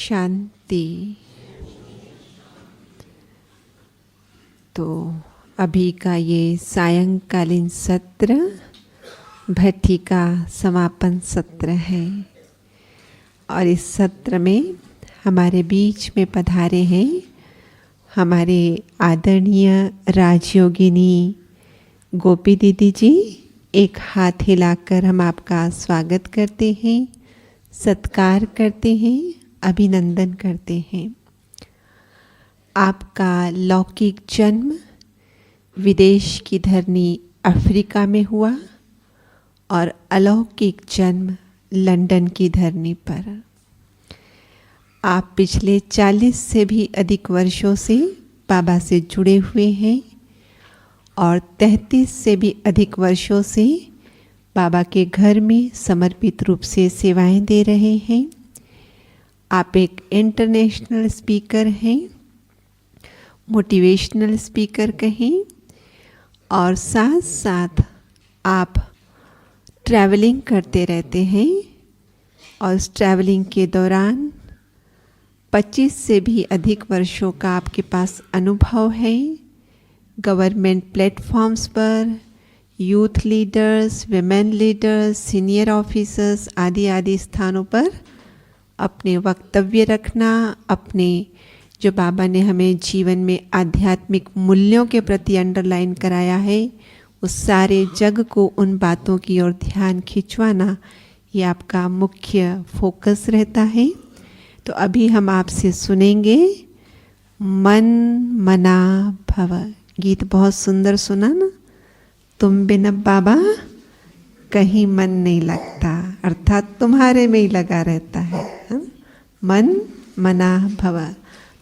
शांति। तो अभी का ये सायंकालीन सत्र भट्टी का समापन सत्र है और इस सत्र में हमारे बीच में पधारे हैं हमारे आदरणीय राजयोगिनी गोपी दीदी जी। एक हाथ हिलाकर हम आपका स्वागत करते हैं, सत्कार करते हैं, अभिनंदन करते हैं। आपका लौकिक जन्म विदेश की धरनी अफ्रीका में हुआ और अलौकिक जन्म लंदन की धरनी पर। आप पिछले 40 से भी अधिक वर्षों से बाबा से जुड़े हुए हैं और 33 से भी अधिक वर्षों से बाबा के घर में समर्पित रूप से सेवाएं दे रहे हैं। आप एक इंटरनेशनल स्पीकर हैं, मोटिवेशनल स्पीकर कहें, और साथ साथ आप ट्रैवलिंग करते रहते हैं और उस ट्रैवलिंग के दौरान 25 से भी अधिक वर्षों का आपके पास अनुभव है। गवर्नमेंट प्लेटफॉर्म्स पर youth leaders, women leaders, senior officers आदि आदि स्थानों पर अपने वक्तव्य रखना, अपने जो बाबा ने हमें जीवन में आध्यात्मिक मूल्यों के प्रति अंडरलाइन कराया है, उस सारे जग को उन बातों की ओर ध्यान खिंचवाना, ये आपका मुख्य फोकस रहता है। तो अभी हम आपसे सुनेंगे मन मना भव। गीत बहुत सुंदर सुना ना, तुम बिना बाबा कहीं मन नहीं लगता, अर्थात तुम्हारे में ही लगा रहता है, हा? मन मना भव।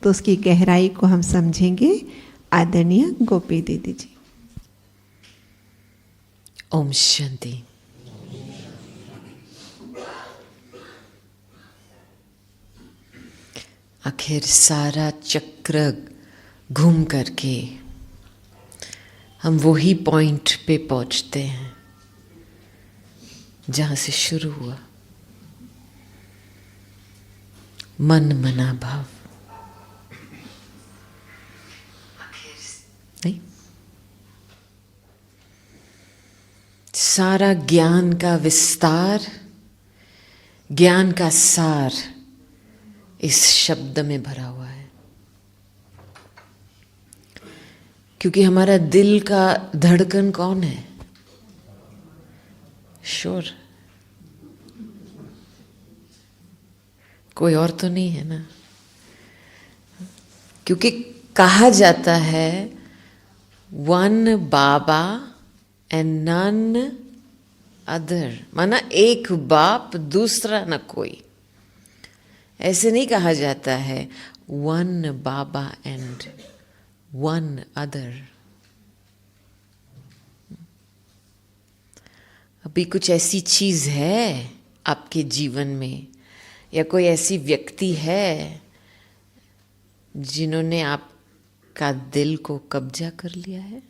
तो उसकी गहराई को हम समझेंगे आदरणीय गोपी दीदी जी। ओम शांति। आखिर सारा चक्र घूम करके हम वही पॉइंट पे पहुंचते हैं जहां से शुरू हुआ, मन मना भाव। नहीं, सारा ज्ञान का विस्तार, ज्ञान का सार इस शब्द में भरा हुआ है। क्योंकि हमारा दिल का धड़कन कौन है? श्योर कोई और तो नहीं है ना। क्योंकि कहा जाता है वन बाबा एंड नन अदर, माना एक बाप दूसरा न कोई। ऐसे नहीं कहा जाता है वन बाबा एंड वन अदर। अभी कुछ ऐसी चीज है आपके जीवन में या कोई ऐसी व्यक्ति है जिन्होंने आपका दिल को कब्जा कर लिया है?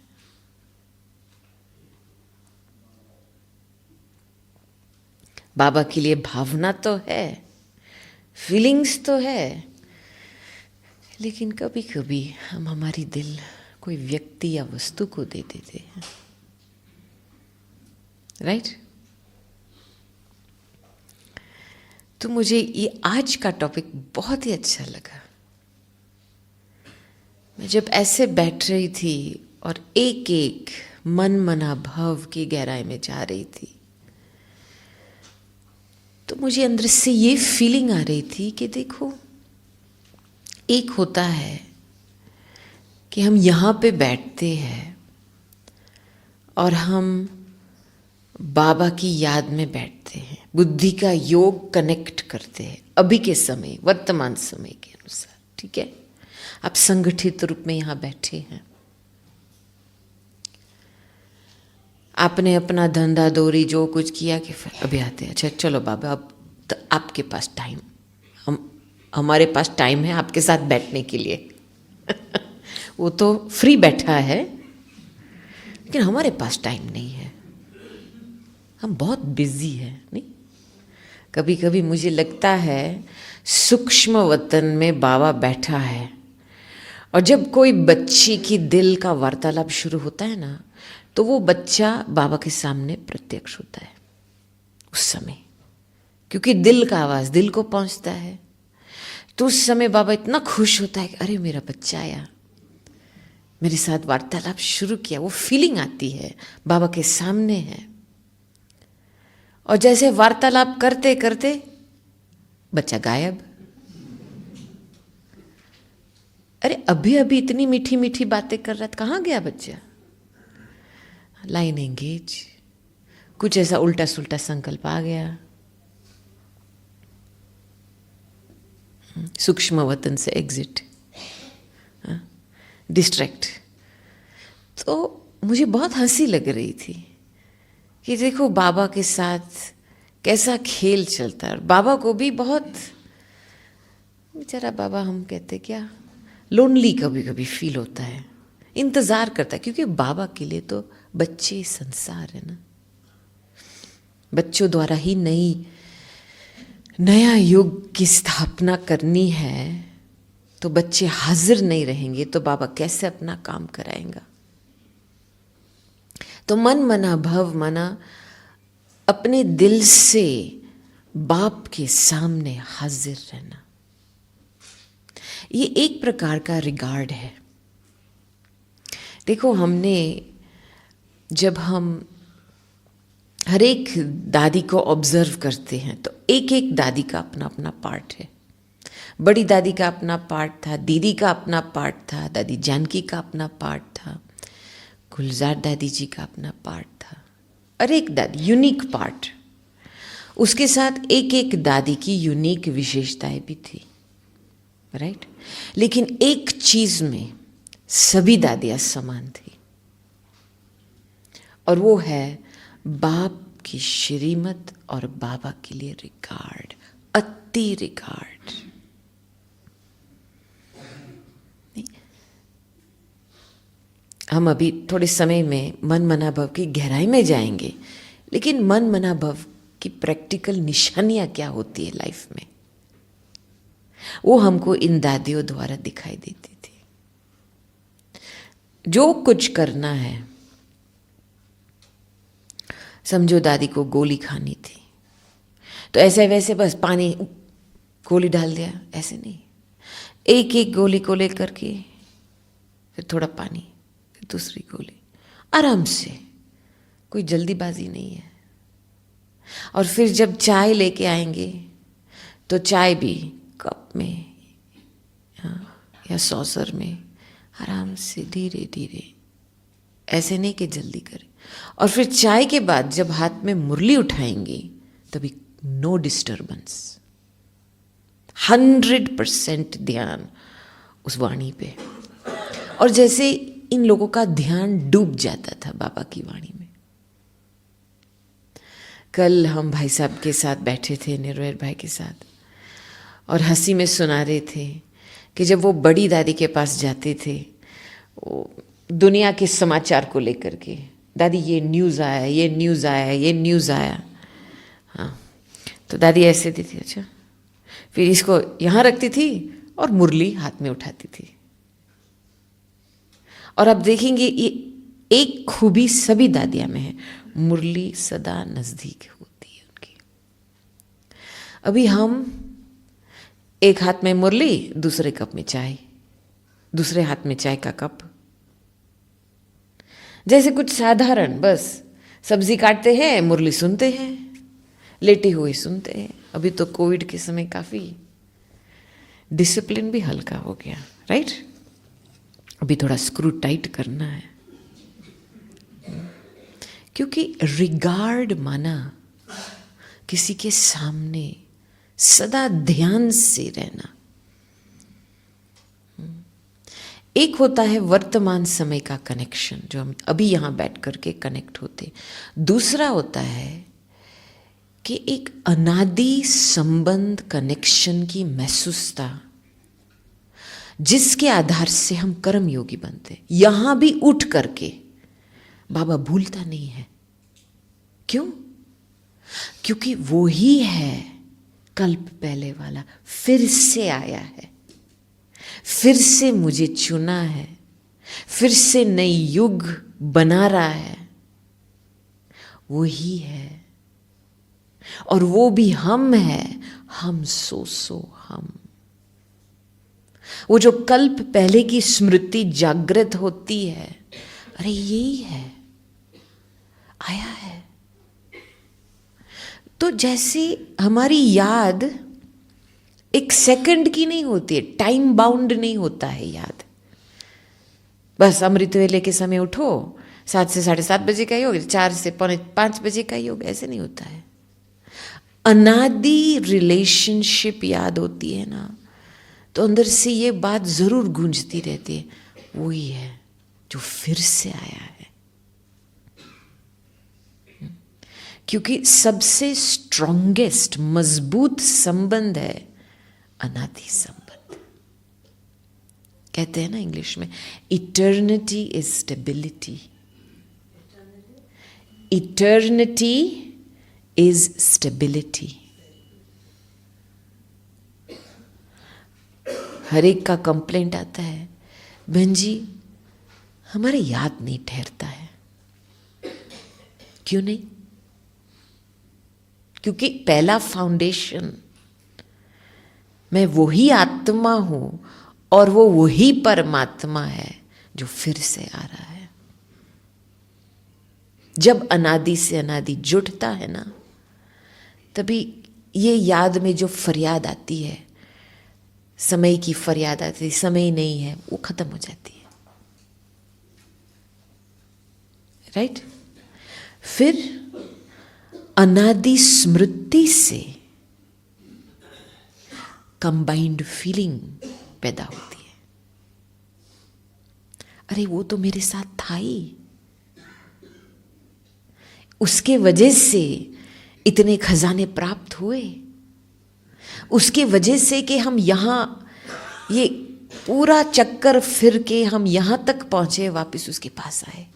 बाबा के लिए भावना तो है, फीलिंग्स तो है, लेकिन कभी कभी हम हमारी दिल कोई व्यक्ति या वस्तु को दे देते हैं, राइट? तो मुझे ये आज का टॉपिक बहुत ही अच्छा लगा। मैं जब ऐसे बैठ रही थी और एक एक मन मना भाव की गहराई में जा रही थी, तो मुझे अंदर से ये फीलिंग आ रही थी कि देखो, एक होता है कि हम यहाँ पे बैठते हैं और हम बाबा की याद में बैठते हैं, बुद्धि का योग कनेक्ट करते हैं अभी के समय, वर्तमान समय के अनुसार, ठीक है? आप संगठित रूप में यहाँ बैठे हैं, आपने अपना धंधा दौरी जो कुछ किया कि फिर अभी आते हैं, अच्छा चलो बाबा अब तो आपके पास टाइम, हमारे पास टाइम है आपके साथ बैठने के लिए वो तो फ्री बैठा है, लेकिन हमारे पास टाइम नहीं है, हम बहुत बिजी हैं। नहीं, कभी कभी मुझे लगता है सूक्ष्म वतन में बाबा बैठा है, और जब कोई बच्ची की दिल का वार्तालाप शुरू होता है ना, तो वो बच्चा बाबा के सामने प्रत्यक्ष होता है उस समय, क्योंकि दिल का आवाज़ दिल को पहुंचता है। तो उस समय बाबा इतना खुश होता है कि अरे मेरा बच्चा आया, मेरे साथ वार्तालाप शुरू किया। वो फीलिंग आती है बाबा के सामने है। और जैसे वार्तालाप करते करते बच्चा गायब। अरे अभी अभी इतनी मीठी मीठी बातें कर रहा था, कहाँ गया बच्चा? लाइन एंगेज, कुछ ऐसा उल्टा सुल्टा संकल्प आ गया, सूक्ष्म वतन से एग्जिट, डिस्ट्रैक्ट। तो मुझे बहुत हंसी लग रही थी कि देखो बाबा के साथ कैसा खेल चलता है। बाबा को भी बहुत, बेचारा बाबा, हम कहते क्या, लोनली कभी कभी फील होता है, इंतज़ार करता है, क्योंकि बाबा के लिए तो बच्चे संसार है ना। बच्चों द्वारा ही नया युग की स्थापना करनी है, तो बच्चे हाजिर नहीं रहेंगे तो बाबा कैसे अपना काम कराएंगा। तो मन मना भव मना अपने दिल से बाप के सामने हाजिर रहना, ये एक प्रकार का रिगार्ड है। देखो, जब हम हर एक दादी को ऑब्जर्व करते हैं तो एक एक दादी का अपना अपना पार्ट है। बड़ी दादी का अपना पार्ट था, दीदी का अपना पार्ट था, दादी जानकी का अपना पार्ट था, गुलजार दादी जी का अपना पार्ट था। और एक दादी यूनिक पार्ट, उसके साथ एक एक दादी की यूनिक विशेषताएं भी थी, राइट। लेकिन एक चीज में सभी दादियां समान थी, और वो है बाप की श्रीमत और बाबा के लिए रिगार्ड, अति रिगार्ड। हम अभी थोड़े समय में मन मना भव की गहराई में जाएंगे, लेकिन मन मना भव की प्रैक्टिकल निशानियां क्या होती है लाइफ में, वो हमको इन दादियों द्वारा दिखाई देती थी। जो कुछ करना है, समझो दादी को गोली खानी थी तो ऐसे वैसे बस पानी गोली डाल दिया, ऐसे नहीं, एक एक गोली को लेकर के फिर थोड़ा पानी, फिर दूसरी गोली, आराम से, कोई जल्दीबाजी नहीं है। और फिर जब चाय लेके आएंगे तो चाय भी कप में या सॉसर में, आराम से धीरे धीरे, ऐसे नहीं कि जल्दी करें। और फिर चाय के बाद जब हाथ में मुरली उठाएंगे तभी नो डिस्टर्बेंस, 100% ध्यान उस वाणी पे। और जैसे इन लोगों का ध्यान डूब जाता था बाबा की वाणी में। कल हम भाई साहब के साथ बैठे थे, निर्वैर भाई के साथ, और हंसी में सुना रहे थे कि जब वो बड़ी दादी के पास जाते थे, वो दुनिया के समाचार को लेकर के, दादी ये न्यूज़ आया, ये न्यूज़ आया, ये न्यूज़ आया, हाँ, तो दादी ऐसे दी थी, अच्छा, फिर इसको यहाँ रखती थी और मुरली हाथ में उठाती थी। और अब देखेंगे ये एक खूबी सभी दादियाँ में है, मुरली सदा नज़दीक होती है उनकी। अभी हम एक हाथ में मुरली, दूसरे कप में चाय, दूसरे हाथ में चाय का कप, जैसे कुछ साधारण, बस सब्जी काटते हैं, मुरली सुनते हैं, लेटे हुए सुनते हैं। अभी तो कोविड के समय काफ़ी डिसिप्लिन भी हल्का हो गया, राइट। अभी थोड़ा स्क्रू टाइट करना है, क्योंकि रिगार्ड माना किसी के सामने सदा ध्यान से रहना। एक होता है वर्तमान समय का कनेक्शन, जो हम अभी यहाँ बैठ करके कनेक्ट होते। दूसरा होता है कि एक अनादि संबंध, कनेक्शन की महसूसता, जिसके आधार से हम कर्म योगी बनते। यहां भी उठ करके बाबा भूलता नहीं है। क्यों? क्योंकि वो ही है कल्प पहले वाला फिर से आया है, फिर से मुझे चुना है, फिर से नई युग बना रहा है, वो ही है। और वो भी हम है, हम सो हम। वो जो कल्प पहले की स्मृति जागृत होती है, अरे यही है, आया है। तो जैसे हमारी याद एक सेकंड की नहीं होती है, टाइम बाउंड नहीं होता है याद। बस अमृत वेले के समय उठो, 7 से 7:30 बजे का ही होगा, 4 से 4:45 बजे का ही होगा, ऐसे नहीं होता है। अनादि रिलेशनशिप याद होती है ना, तो अंदर से ये बात जरूर गूंजती रहती है, वही है जो फिर से आया है। क्योंकि सबसे स्ट्रॉन्गेस्ट मजबूत संबंध है अनादि संबंध। कहते हैं ना इंग्लिश में, eternity is stability. Eternity is stability. हर एक का कंप्लेंट आता है, बहन जी हमारे याद नहीं ठहरता है। क्यों नहीं? क्योंकि पहला फाउंडेशन, मैं वही आत्मा हूं और वो वही परमात्मा है जो फिर से आ रहा है। जब अनादि से अनादि जुड़ता है ना, तभी ये याद में जो फरियाद आती है, समय की फरियाद आती है, समय नहीं है, वो खत्म हो जाती है। राइट? फिर अनादि स्मृति से कंबाइंड फीलिंग पैदा होती है। अरे वो तो मेरे साथ था ही, उसके वजह से इतने खजाने प्राप्त हुए, उसके वजह से कि हम यहां ये पूरा चक्कर फिर के हम यहां तक पहुंचे, वापस उसके पास आए।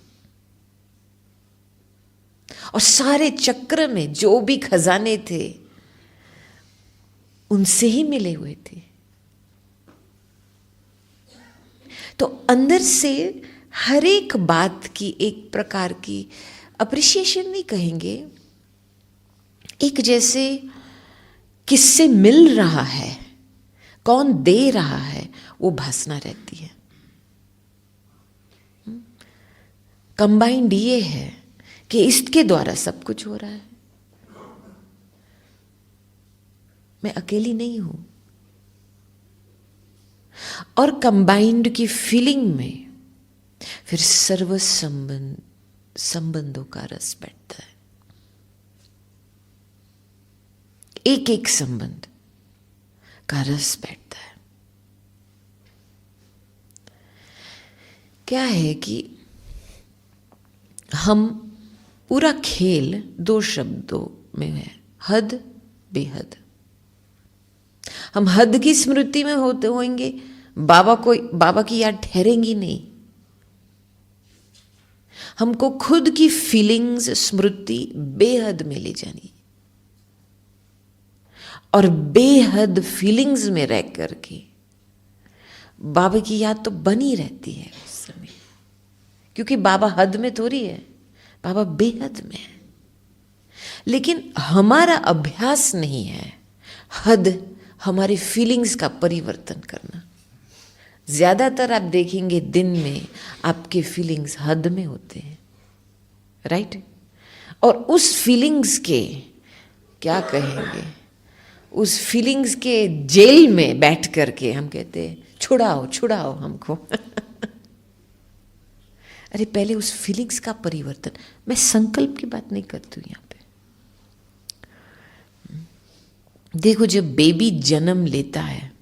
और सारे चक्र में जो भी खजाने थे उनसे ही मिले हुए थे। तो अंदर से हर एक बात की एक प्रकार की अप्रिसिएशन नहीं कहेंगे, एक जैसे किससे मिल रहा है, कौन दे रहा है, वो भासना रहती है। कंबाइंड ये है कि इसके द्वारा सब कुछ हो रहा है, मैं अकेली नहीं हूं। और कंबाइंड की फीलिंग में फिर सर्व संबंधों का रस बैठता है। एक एक संबंध का रस बैठता है। क्या है कि हम पूरा खेल 2 शब्दों में है, हद बेहद। हम हद की स्मृति में होते होंगे, बाबा की याद ठहरेंगी नहीं। हमको खुद की फीलिंग्स स्मृति बेहद में ले जानी, और बेहद फीलिंग्स में रह करके बाबा की याद तो बनी रहती है उस समय, क्योंकि बाबा हद में थोड़ी है, बाबा बेहद में है। लेकिन हमारा अभ्यास नहीं है हद हमारी फीलिंग्स का परिवर्तन करना। ज्यादातर आप देखेंगे दिन में आपके फीलिंग्स हद में होते हैं, राइट? और उस फीलिंग्स के क्या कहेंगे, उस फीलिंग्स के जेल में बैठ करके हम कहते हैं छुड़ाओ छुड़ाओ हमको। अरे पहले उस फीलिंग्स का परिवर्तन, मैं संकल्प की बात नहीं करती हूं यहां पे। देखो जब बेबी जन्म लेता है,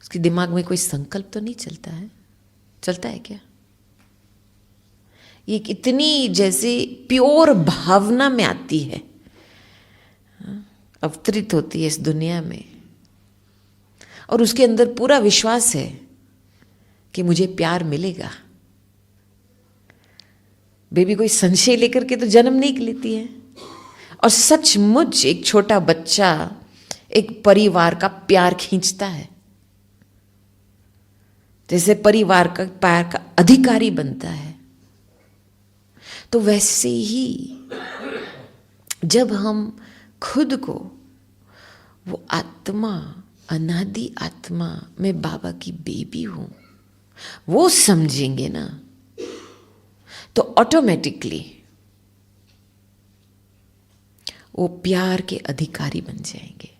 उसके दिमाग में कोई संकल्प तो नहीं चलता है, चलता है क्या? ये इतनी जैसे प्योर भावना में आती है, अवतरित होती है इस दुनिया में, और उसके अंदर पूरा विश्वास है कि मुझे प्यार मिलेगा। बेबी कोई संशय लेकर के तो जन्म नहीं लेती है, और सचमुच एक छोटा बच्चा एक परिवार का प्यार खींचता है, जैसे परिवार का प्यार का अधिकारी बनता है। तो वैसे ही जब हम खुद को वो आत्मा, अनादि आत्मा, मैं बाबा की बेबी हूं, वो समझेंगे ना, तो ऑटोमेटिकली वो प्यार के अधिकारी बन जाएंगे।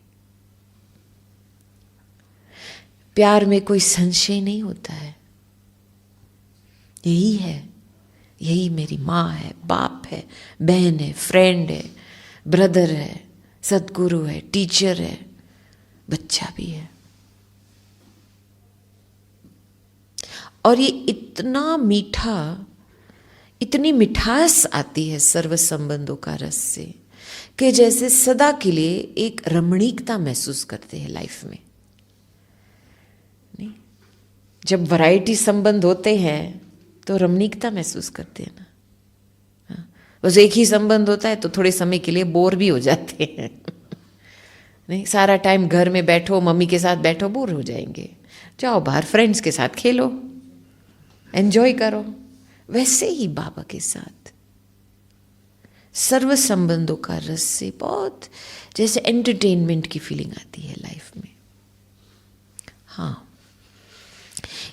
प्यार में कोई संशय नहीं होता है। यही है, यही मेरी माँ है, बाप है, बहन है, फ्रेंड है, ब्रदर है, सदगुरु है, टीचर है, बच्चा भी है। और ये इतना मीठा, इतनी मिठास आती है सर्व संबंधों का रस से कि जैसे सदा के लिए एक रमणीकता महसूस करते हैं लाइफ में। नहीं, जब वैरायटी संबंध होते हैं तो रमणीकता महसूस करते हैं ना। हाँ, बस एक ही संबंध होता है तो थोड़े समय के लिए बोर भी हो जाते हैं। नहीं, सारा टाइम घर में बैठो, मम्मी के साथ बैठो, बोर हो जाएंगे। जाओ बाहर फ्रेंड्स के साथ खेलो, एंजॉय करो। वैसे ही बाबा के साथ सर्व संबंधों का रस से बहुत जैसे एंटरटेनमेंट की फीलिंग आती है लाइफ में। हाँ,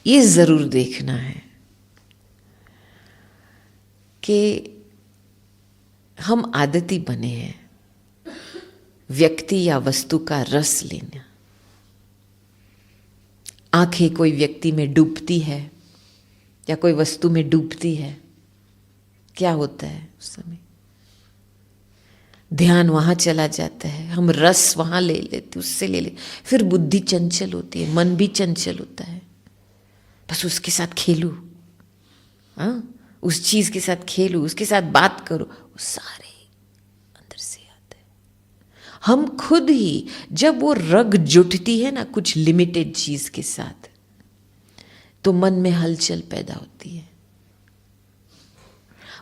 ये जरूर देखना है कि हम आदती बने हैं व्यक्ति या वस्तु का रस लेना। आंखें कोई व्यक्ति में डूबती है या कोई वस्तु में डूबती है, क्या होता है उस समय? ध्यान वहां चला जाता है, हम रस वहां ले लेते, उससे ले लेते, फिर बुद्धि चंचल होती है, मन भी चंचल होता है। बस उसके साथ खेलूं, हाँ, उस चीज के साथ खेलूं, उसके साथ बात करो, वो सारे अंदर से आते हैं। हम खुद ही जब वो रग जुटती है ना कुछ लिमिटेड चीज के साथ, तो मन में हलचल पैदा होती है,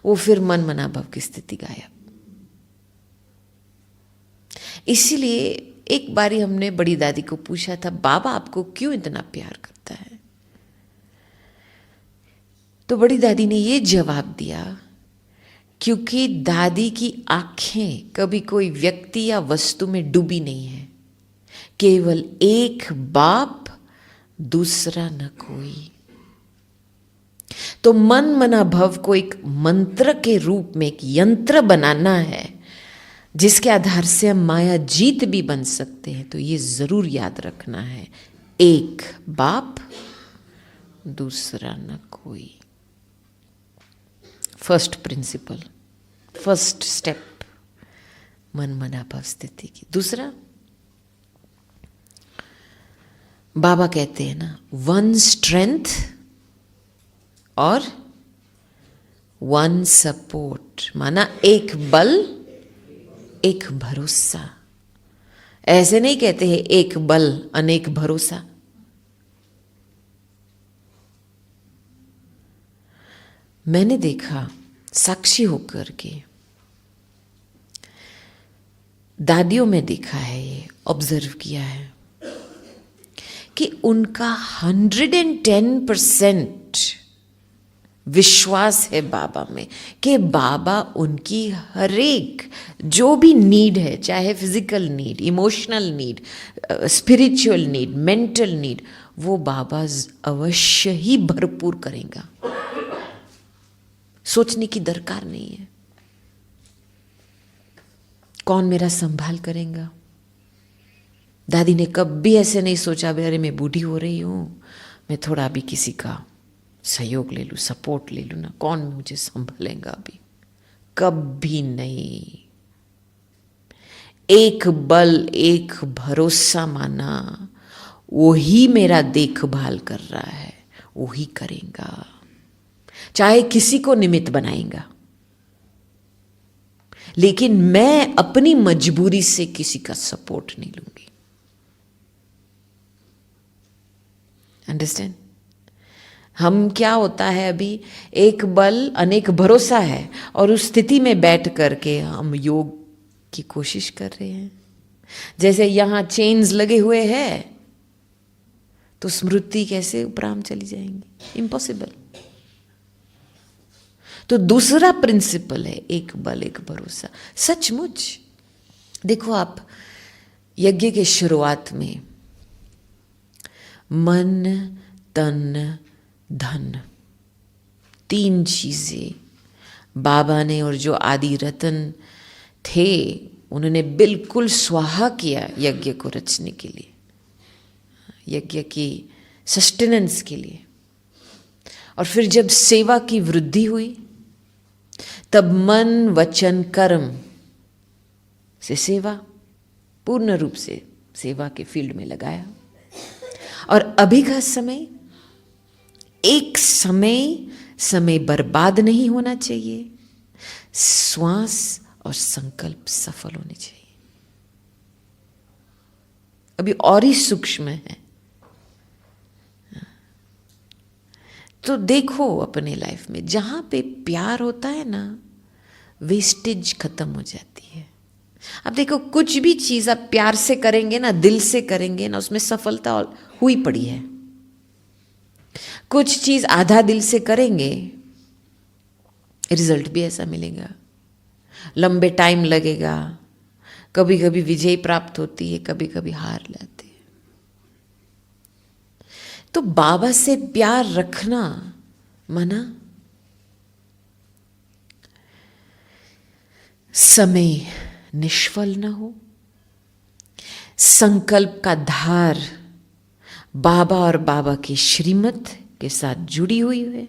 वो फिर मन मनाभव की स्थिति गायब। इसीलिए एक बारी हमने बड़ी दादी को पूछा था, बाबा आपको क्यों इतना प्यार करता है? तो बड़ी दादी ने ये जवाब दिया, क्योंकि दादी की आंखें कभी कोई व्यक्ति या वस्तु में डूबी नहीं है, केवल एक बाप, दूसरा न कोई। तो मन मना भव को एक मंत्र के रूप में, एक यंत्र बनाना है जिसके आधार से हम माया जीत भी बन सकते हैं। तो ये जरूर याद रखना है, एक बाप, दूसरा न कोई। फर्स्ट प्रिंसिपल, फर्स्ट स्टेप मन मनाभव स्थिति की। दूसरा, बाबा कहते हैं ना, वन स्ट्रेंथ और वन सपोर्ट, माना एक बल, एक भरोसा। ऐसे नहीं कहते हैं एक बल अनेक भरोसा। मैंने देखा साक्षी होकर के, दादियों में देखा है, ये ऑब्जर्व किया है कि उनका 110% विश्वास है बाबा में कि बाबा उनकी हर एक जो भी नीड है, चाहे physical need, emotional need, spiritual need, mental need, वो बाबा अवश्य ही भरपूर करेगा। सोचने की दरकार नहीं है कौन मेरा संभाल करेगा। दादी ने कभी ऐसे नहीं सोचा अरे मैं बूढ़ी हो रही हूं, मैं थोड़ा अभी किसी का सहयोग ले लूं, सपोर्ट ले लूं ना, कौन मुझे संभालेगा अभी। कभी नहीं। एक बल, एक भरोसा माना, वो ही मेरा देखभाल कर रहा है, वो ही करेगा, चाहे किसी को निमित्त बनाएगा, लेकिन मैं अपनी मजबूरी से किसी का सपोर्ट नहीं लूंगी। अंडरस्टैंड? हम क्या होता है अभी, एक बल अनेक भरोसा है, और उस स्थिति में बैठ करके हम योग की कोशिश कर रहे हैं। जैसे यहां चेन्स लगे हुए हैं तो स्मृति कैसे उपराम चली जाएंगी? इम्पॉसिबल। तो दूसरा प्रिंसिपल है एक बल एक भरोसा। सचमुच देखो, आप यज्ञ के शुरुआत में मन तन धन 3 चीजें बाबा ने और जो आदि रतन थे उन्होंने बिल्कुल स्वाहा किया यज्ञ को रचने के लिए, यज्ञ की सस्टेनेंस के लिए। और फिर जब सेवा की वृद्धि हुई तब मन वचन कर्म से सेवा, पूर्ण रूप से सेवा के फील्ड में लगाया। और अभी का समय एक समय बर्बाद नहीं होना चाहिए, श्वास और संकल्प सफल होने चाहिए। अभी और ही सूक्ष्म है। तो देखो अपने लाइफ में जहां पे प्यार होता है ना, वेस्टेज खत्म हो जाती है। अब देखो, कुछ भी चीज आप प्यार से करेंगे ना, दिल से करेंगे ना, उसमें सफलता हुई पड़ी है। कुछ चीज आधा दिल से करेंगे, रिजल्ट भी ऐसा मिलेगा, लंबे टाइम लगेगा, कभी कभी विजय प्राप्त होती है, कभी कभी हार जाती है। तो बाबा से प्यार रखना मना, समय निष्फल न हो, संकल्प का धार बाबा और बाबा की श्रीमत के साथ जुड़ी हुई है,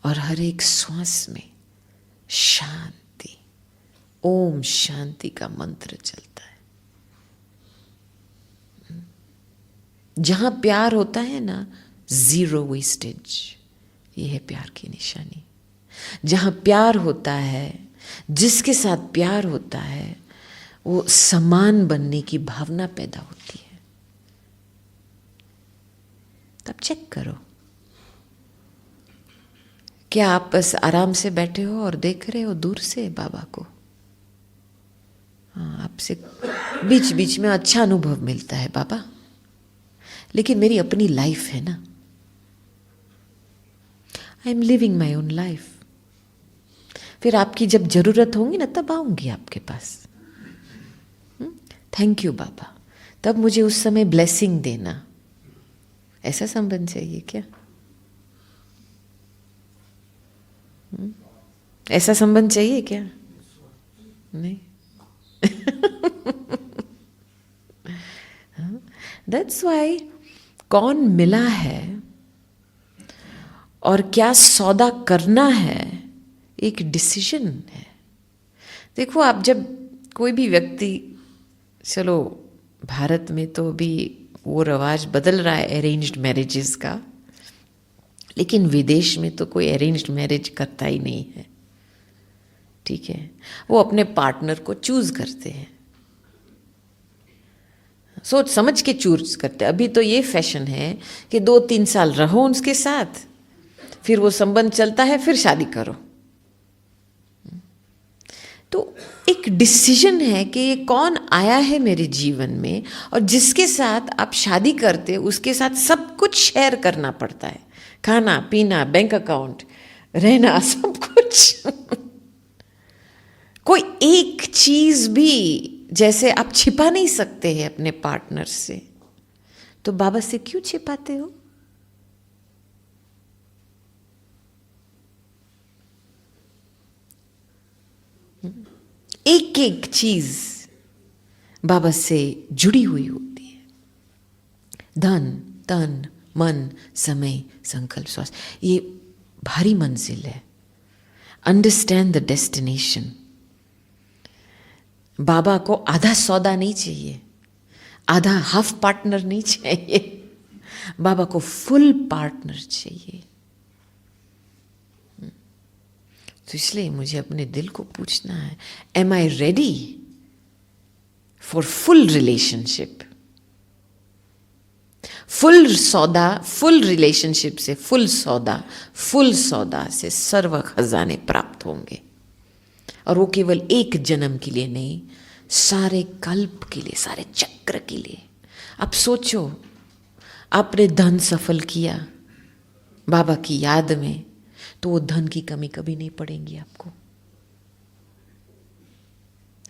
और हर एक श्वास में शांति, ओम शांति का मंत्र चलता है। जहां प्यार होता है ना, 0 वेस्टेज, ये है प्यार की निशानी। जहां प्यार होता है, जिसके साथ प्यार होता है, वो समान बनने की भावना पैदा होती है। तब चेक करो, क्या आप बस आराम से बैठे हो और देख रहे हो दूर से बाबा को? हाँ, आपसे बीच बीच में अच्छा अनुभव मिलता है बाबा, लेकिन मेरी अपनी लाइफ है ना, I am living my own life. फिर आपकी जब जरूरत होगी ना, तब आऊंगी आपके पास। थैंक यू बाबा, तब मुझे उस समय ब्लेसिंग देना। ऐसा संबंध चाहिए क्या? ऐसा संबंध चाहिए क्या? नहीं। दैट्स वाई कौन मिला है और क्या सौदा करना है, एक डिसीजन है। देखो, आप जब कोई भी व्यक्ति, चलो भारत में तो अभी वो रवाज बदल रहा है अरेंज्ड मैरिजेस का, लेकिन विदेश में तो कोई अरेंज्ड मैरिज करता ही नहीं है। ठीक है, वो अपने पार्टनर को चूज करते हैं, सोच समझ के चूज करते हैं। अभी तो ये फैशन है कि 2-3 साल रहो उसके साथ, फिर वो संबंध चलता है, फिर शादी करो। तो एक डिसीजन है कि ये कौन आया है मेरे जीवन में, और जिसके साथ आप शादी करते हो उसके साथ सब कुछ शेयर करना पड़ता है, खाना पीना, बैंक अकाउंट, रहना, सब कुछ। कोई एक चीज भी जैसे आप छिपा नहीं सकते हैं अपने पार्टनर से, तो बाबा से क्यों छिपाते हो? एक एक चीज बाबा से जुड़ी हुई होती है। धन तन मन समय संकल्प श्वास, ये भारी मंजिल है। Understand the destination. बाबा को आधा सौदा नहीं चाहिए, आधा हाफ पार्टनर नहीं चाहिए, बाबा को फुल पार्टनर चाहिए। तो इसलिए मुझे अपने दिल को पूछना है, am I ready for full relationship? Full सौदा, फुल रिलेशनशिप से फुल सौदा से सर्व खजाने प्राप्त होंगे। और वो केवल एक जन्म के लिए नहीं, सारे कल्प के लिए, सारे चक्र के लिए। अब सोचो, आपने धन सफल किया बाबा की याद में, तो वो धन की कमी कभी नहीं पड़ेगी आपको।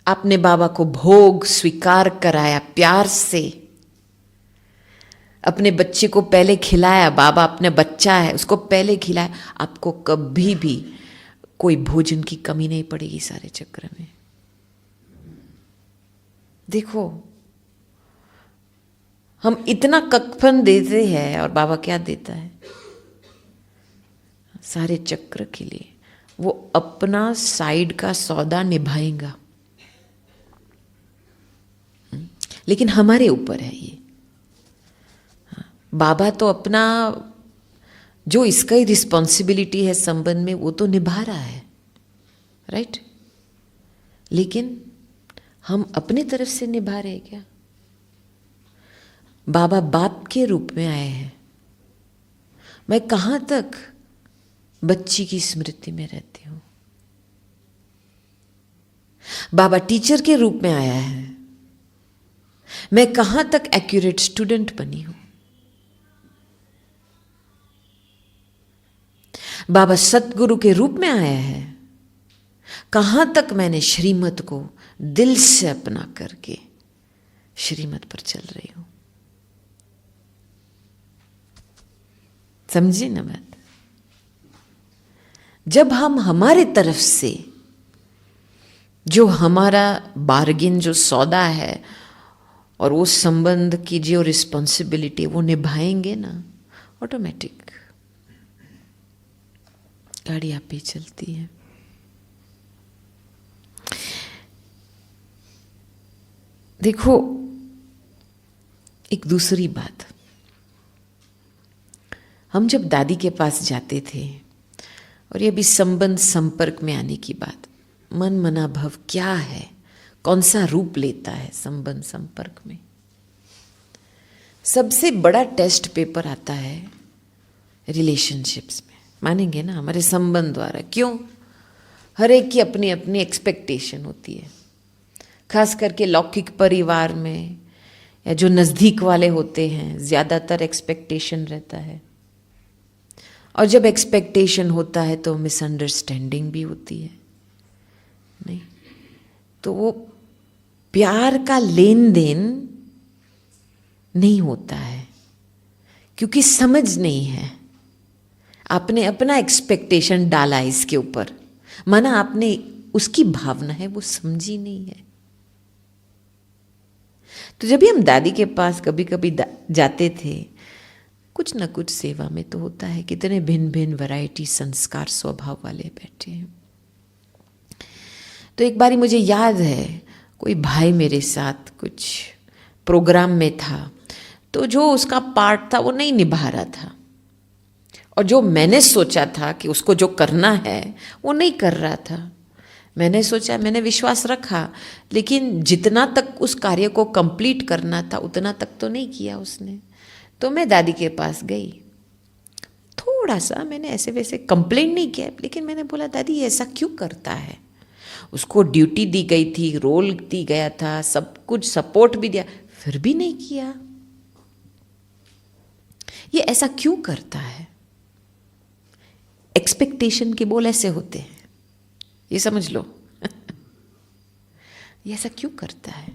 आपने बाबा को भोग स्वीकार कराया प्यार से, अपने बच्चे को पहले खिलाया, बाबा अपने बच्चा है उसको पहले खिलाया, आपको कभी भी कोई भोजन की कमी नहीं पड़ेगी सारे चक्र में। देखो, हम इतना कफन देते हैं और बाबा क्या देता है? सारे चक्र के लिए वो अपना साइड का सौदा निभाएगा। लेकिन हमारे ऊपर है ये। बाबा तो अपना जो इसका ही रिस्पॉन्सिबिलिटी है संबंध में, वो तो निभा रहा है, राइट? लेकिन हम अपने तरफ से निभा रहे हैं क्या? बाबा बाप के रूप में आए हैं। मैं कहां तक बच्ची की स्मृति में रहती हूं? बाबा टीचर के रूप में आया है, मैं कहां तक एक्यूरेट स्टूडेंट बनी हूं? बाबा सतगुरु के रूप में आया है, कहां तक मैंने श्रीमत को दिल से अपना करके श्रीमत पर चल रही हूं? समझे ना बात? जब हम हमारे तरफ से जो हमारा बार्गिन, जो सौदा है और वो संबंध की जो रिस्पॉन्सिबिलिटी वो निभाएंगे ना, ऑटोमेटिक गाड़ी आप ही चलती है। देखो, एक दूसरी बात, हम जब दादी के पास जाते थे, और ये भी संबंध संपर्क में आने की बात, मन मना भव क्या है, कौन सा रूप लेता है संबंध संपर्क में? सबसे बड़ा टेस्ट पेपर आता है रिलेशनशिप्स में, मानेंगे ना, हमारे संबंध द्वारा। क्यों? हर एक की अपनी अपनी एक्सपेक्टेशन होती है, खास करके लौकिक परिवार में या जो नज़दीक वाले होते हैं, ज़्यादातर एक्सपेक्टेशन रहता है। और जब एक्सपेक्टेशन होता है तो मिसअंडरस्टैंडिंग भी होती है, नहीं तो वो प्यार का लेन देन नहीं होता है, क्योंकि समझ नहीं है। आपने अपना एक्सपेक्टेशन डाला इसके ऊपर, माना आपने उसकी भावना है वो समझी नहीं है। तो जब भी हम दादी के पास कभी कभी जाते थे, कुछ ना कुछ सेवा में तो होता है। कितने भिन्न भिन्न वैरायटी संस्कार स्वभाव वाले बैठे हैं। तो एक बारी मुझे याद है, कोई भाई मेरे साथ कुछ प्रोग्राम में था, तो जो उसका पार्ट था वो नहीं निभा रहा था, और जो मैंने सोचा था कि उसको जो करना है वो नहीं कर रहा था। मैंने सोचा, मैंने विश्वास रखा, लेकिन जितना तक उस कार्य को कंप्लीट करना था उतना तक तो नहीं किया उसने। तो मैं दादी के पास गई, थोड़ा सा मैंने ऐसे वैसे कंप्लेंट नहीं किया, लेकिन मैंने बोला, दादी ये ऐसा क्यों करता है? उसको ड्यूटी दी गई थी, रोल दी गया था, सब कुछ सपोर्ट भी दिया, फिर भी नहीं किया। ये ऐसा क्यों करता है? एक्सपेक्टेशन के बोल ऐसे होते हैं, ये समझ लो। ये ऐसा क्यों करता है?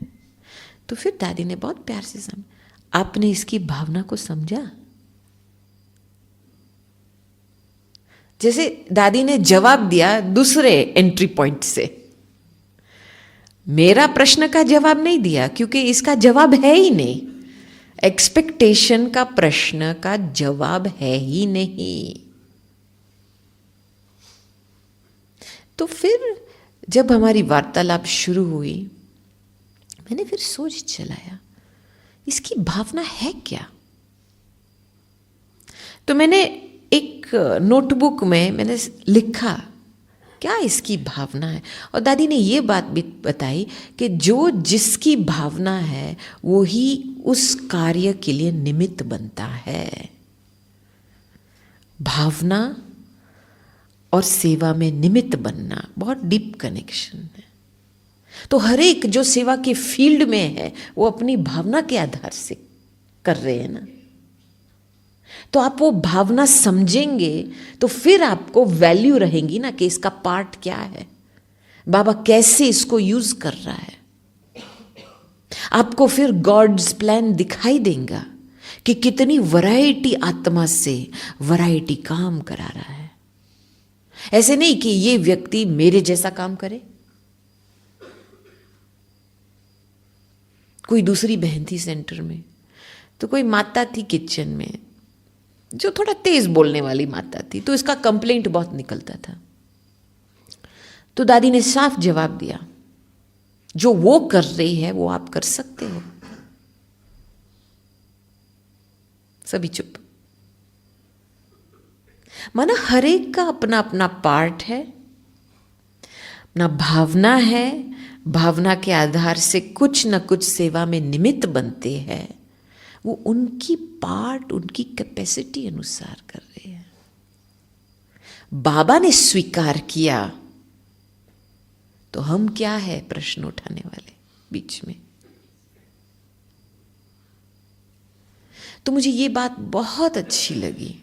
तो फिर दादी ने बहुत प्यार से समझा, आपने इसकी भावना को समझा? जैसे दादी ने जवाब दिया दूसरे एंट्री पॉइंट से, मेरा प्रश्न का जवाब नहीं दिया, क्योंकि इसका जवाब है ही नहीं। एक्सपेक्टेशन का प्रश्न का जवाब है ही नहीं। तो फिर जब हमारी वार्तालाप शुरू हुई, मैंने फिर सोच चलाया, इसकी भावना है क्या? तो मैंने एक नोटबुक में मैंने लिखा, क्या इसकी भावना है? और दादी ने ये बात भी बताई कि जो जिसकी भावना है वो ही उस कार्य के लिए निमित्त बनता है। भावना और सेवा में निमित्त बनना बहुत डीप कनेक्शन है। तो हर एक जो सेवा के फील्ड में है वो अपनी भावना के आधार से कर रहे हैं ना। तो आप वो भावना समझेंगे तो फिर आपको वैल्यू रहेंगी ना कि इसका पार्ट क्या है, बाबा कैसे इसको यूज कर रहा है। आपको फिर गॉड्स प्लान दिखाई देगा कि कितनी वैरायटी आत्मा से वैरायटी काम करा रहा है। ऐसे नहीं कि ये व्यक्ति मेरे जैसा काम करे। कोई दूसरी बहन थी सेंटर में, तो कोई माता थी किचन में जो थोड़ा तेज बोलने वाली माता थी, तो इसका कंप्लेंट बहुत निकलता था। तो दादी ने साफ जवाब दिया, जो वो कर रही है वो आप कर सकते हो। सभी चुप। माना हर एक का अपना अपना पार्ट है, अपना भावना है, भावना के आधार से कुछ न कुछ सेवा में निमित्त बनते हैं। वो उनकी पार्ट उनकी कैपेसिटी अनुसार कर रहे हैं। बाबा ने स्वीकार किया तो हम क्या है प्रश्न उठाने वाले बीच में। तो मुझे ये बात बहुत अच्छी लगी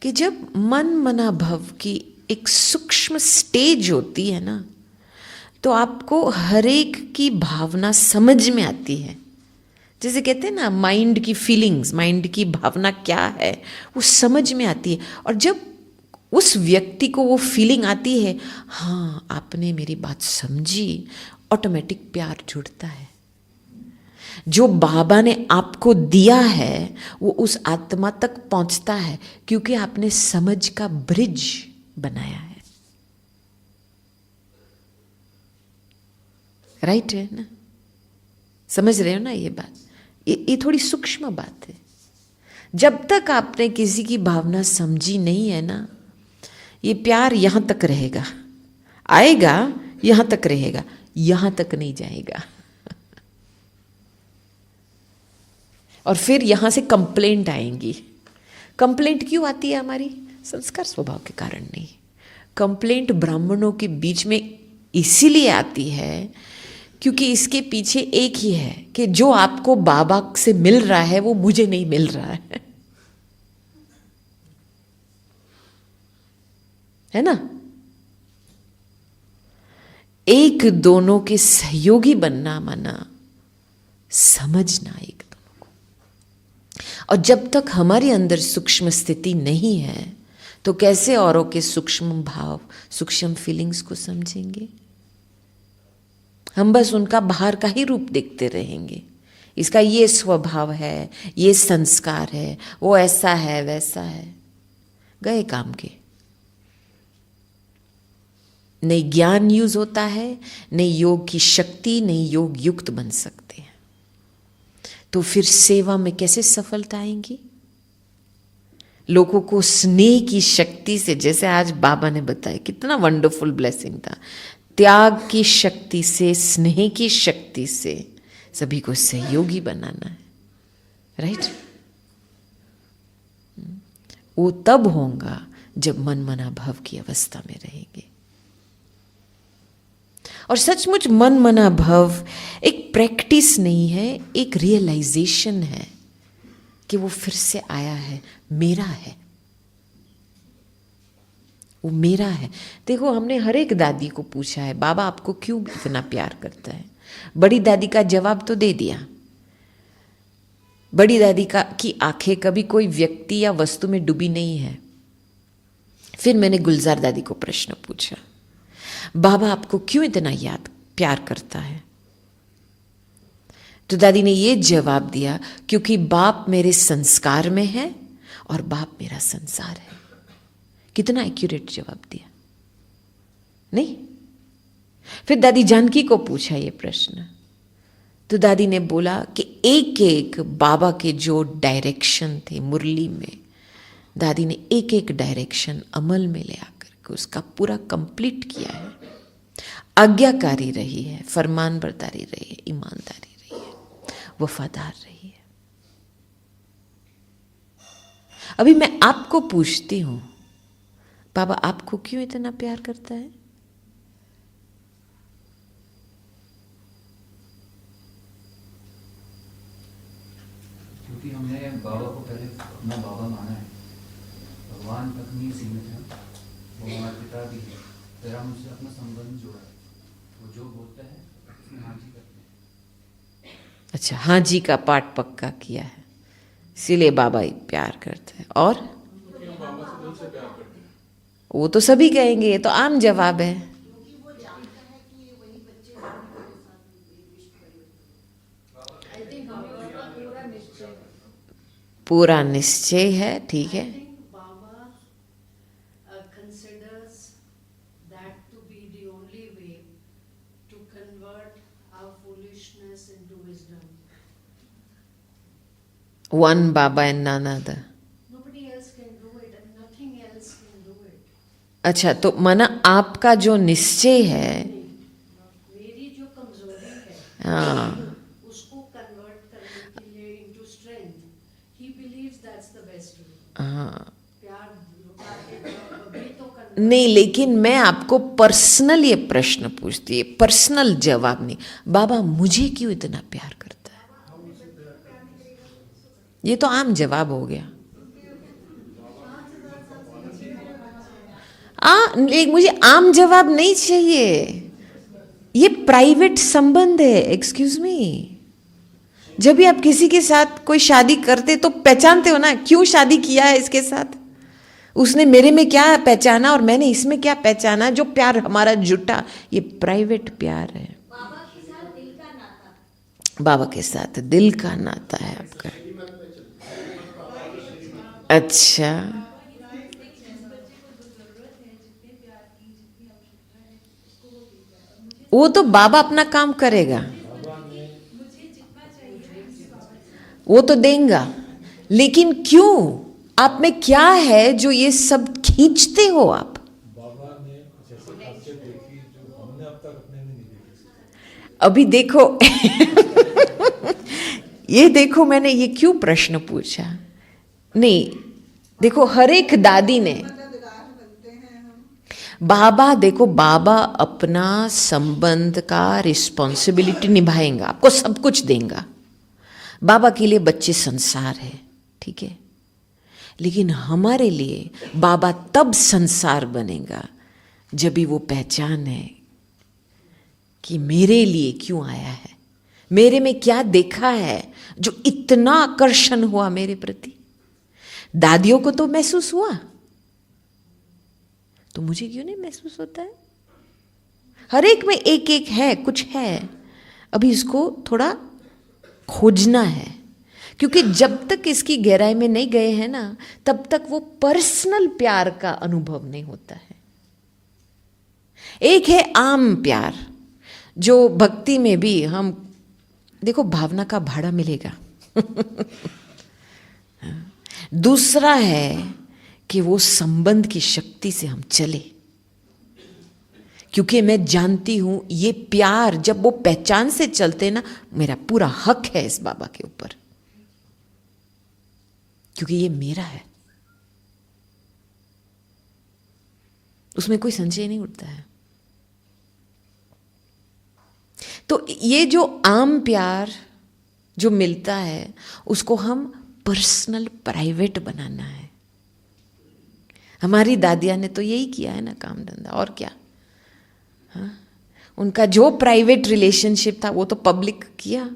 कि जब मन मना भव की एक सूक्ष्म स्टेज होती है ना, तो आपको हर एक की भावना समझ में आती है। जैसे कहते हैं ना, माइंड की फीलिंग्स, माइंड की भावना क्या है वो समझ में आती है। और जब उस व्यक्ति को वो फीलिंग आती है, हाँ आपने मेरी बात समझी, ऑटोमेटिक प्यार जुड़ता है। जो बाबा ने आपको दिया है वो उस आत्मा तक पहुंचता है, क्योंकि आपने समझ का ब्रिज बनाया है। राइट है ना? समझ रहे हो ना ये बात? ये थोड़ी सूक्ष्म बात है। जब तक आपने किसी की भावना समझी नहीं है ना, ये प्यार यहां तक रहेगा, आएगा यहां तक रहेगा, यहां तक नहीं जाएगा। और फिर यहां से कंप्लेंट आएंगी। कंप्लेंट क्यों आती है? हमारी संस्कार स्वभाव के कारण नहीं। कंप्लेंट ब्राह्मणों के बीच में इसीलिए आती है क्योंकि इसके पीछे एक ही है कि जो आपको बाबा से मिल रहा है वो मुझे नहीं मिल रहा है ना? एक दोनों के सहयोगी बनना माना समझना एक दोनों को। और जब तक हमारे अंदर सूक्ष्म स्थिति नहीं है तो कैसे औरों के सूक्ष्म भाव, सूक्ष्म फीलिंग्स को समझेंगे? हम बस उनका बाहर का ही रूप देखते रहेंगे। इसका ये स्वभाव है, ये संस्कार है, वो ऐसा है वैसा है। गए काम के। नहीं ज्ञान यूज होता है, नहीं योग की शक्ति, नहीं योग युक्त बन सकते हैं। तो फिर सेवा में कैसे सफलता आएंगी? लोगों को स्नेह की शक्ति से, जैसे आज बाबा ने बताया, कितना वंडरफुल ब्लेसिंग था। त्याग की शक्ति से, स्नेह की शक्ति से सभी को सहयोगी बनाना है। राइट? वो तब होगा जब मन मना भव की अवस्था में रहेंगे। और सचमुच मन मना भव एक प्रैक्टिस नहीं है, एक रियलाइजेशन है कि वो फिर से आया है, मेरा है, वो मेरा है। देखो, हमने हर एक दादी को पूछा है, बाबा आपको क्यों इतना प्यार करता है? बड़ी दादी का जवाब तो दे दिया। बड़ी दादी की आंखें कभी कोई व्यक्ति या वस्तु में डूबी नहीं है। फिर मैंने गुलजार दादी को प्रश्न पूछा, बाबा आपको क्यों इतना प्यार करता है? तो दादी ने ये जवाब दिया, क्योंकि बाप मेरे संस्कार में है और बाप मेरा संसार है। कितना एक्यूरेट जवाब दिया, नहीं? फिर दादी जानकी को पूछा ये प्रश्न, तो दादी ने बोला कि एक एक बाबा के जो डायरेक्शन थे मुरली में, दादी ने एक एक डायरेक्शन अमल में ले आकर के उसका पूरा कंप्लीट किया है। आज्ञाकारी रही है, फरमान बरदारी रही है, ईमानदारी रही है, वफादार रही है। अभी मैं आपको पूछती हूं, बाबा आपको क्यों इतना प्यार करता है? क्योंकि हमने बाबा को पहले अपना बाबा माना है, भगवान तक नहीं सीमित है, वो हमारे पिता भी है, फिर हम उससे अपना संबंध जोड़ा है, वो जो बोलता है उसमें हाँ जी करते हैं। अच्छा, हाँ जी का पाठ पक्का किया है, इसीलिए बाबा ही प्यार करते हैं। और वो तो सभी कहेंगे, ये तो आम जवाब है। पूरा निश्चय है, ठीक है। Considers that to be the only way to convert our foolishness into wisdom. One Baba and none other. Nobody else can do it and nothing else can do it. अच्छा, तो माना आपका जो निश्चय है, मेरी जो कमजोरी है, हाँ, उसको कन्वर्ट करने के लिए into strength. He believes that's the best way. हाँ, प्यार लुटा के कभी तो convert. नहीं, लेकिन मैं आपको पर्सनल ये प्रश्न पूछती है, पर्सनल जवाब नहीं। बाबा मुझे क्यों इतना प्यार करता है? ये तो आम जवाब हो गया। मुझे आम जवाब नहीं चाहिए, ये प्राइवेट संबंध है। एक्सक्यूज मी, जब भी आप किसी के साथ कोई शादी करते तो पहचानते हो ना, क्यों शादी किया है इसके साथ, उसने मेरे में क्या पहचाना और मैंने इसमें क्या पहचाना, जो प्यार हमारा जुटा, ये प्राइवेट प्यार है। बाबा के साथ दिल का नाता. बाबा के साथ दिल का नाता है आपका। अच्छा, वो तो बाबा अपना काम करेगा, वो तो देंगा, लेकिन क्यों, आप में क्या है जो ये सब खींचते हो आप? बाबा ने जैसे खासियत देखी जो हमने अब तक अपने में नहीं देखी। अभी देखो ये देखो, मैंने ये क्यों प्रश्न पूछा? नहीं, देखो हर एक दादी ने, बाबा देखो, बाबा अपना संबंध का रिस्पॉन्सिबिलिटी निभाएगा, आपको सब कुछ देगा। बाबा के लिए बच्चे संसार है, ठीक है, लेकिन हमारे लिए बाबा तब संसार बनेगा जब भी वो पहचान है कि मेरे लिए क्यों आया है, मेरे में क्या देखा है जो इतना आकर्षण हुआ मेरे प्रति। दादियों को तो महसूस हुआ, तो मुझे क्यों नहीं महसूस होता है? हर एक में एक एक है, कुछ है, अभी इसको थोड़ा खोजना है, क्योंकि जब तक इसकी गहराई में नहीं गए हैं ना, तब तक वो पर्सनल प्यार का अनुभव नहीं होता है। एक है आम प्यार, जो भक्ति में भी हम देखो भावना का भाड़ा मिलेगा दूसरा है कि वो संबंध की शक्ति से हम चले, क्योंकि मैं जानती हूं ये प्यार जब वो पहचान से चलते ना, मेरा पूरा हक है इस बाबा के ऊपर, क्योंकि ये मेरा है, उसमें कोई संशय नहीं उठता है। तो ये जो आम प्यार जो मिलता है, उसको हम पर्सनल प्राइवेट बनाना है। हमारी दादियां ने तो यही किया है ना, काम धंधा, और क्या। हाँ, उनका जो प्राइवेट रिलेशनशिप था वो तो पब्लिक किया।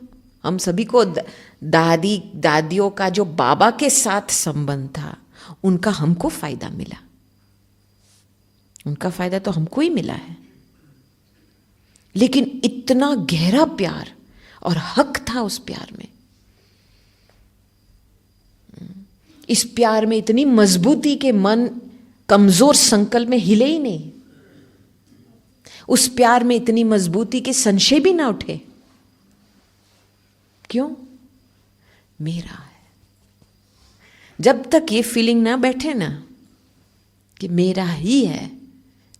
हम सभी को दादियों का जो बाबा के साथ संबंध था, उनका हमको फायदा मिला, उनका फायदा तो हमको ही मिला है। लेकिन इतना गहरा प्यार और हक था उस प्यार में, इस प्यार में इतनी मजबूती के मन कमजोर संकल्प में हिले ही नहीं, उस प्यार में इतनी मजबूती के संशय भी ना उठे। क्यों? मेरा है। जब तक ये फीलिंग ना बैठे ना कि मेरा ही है,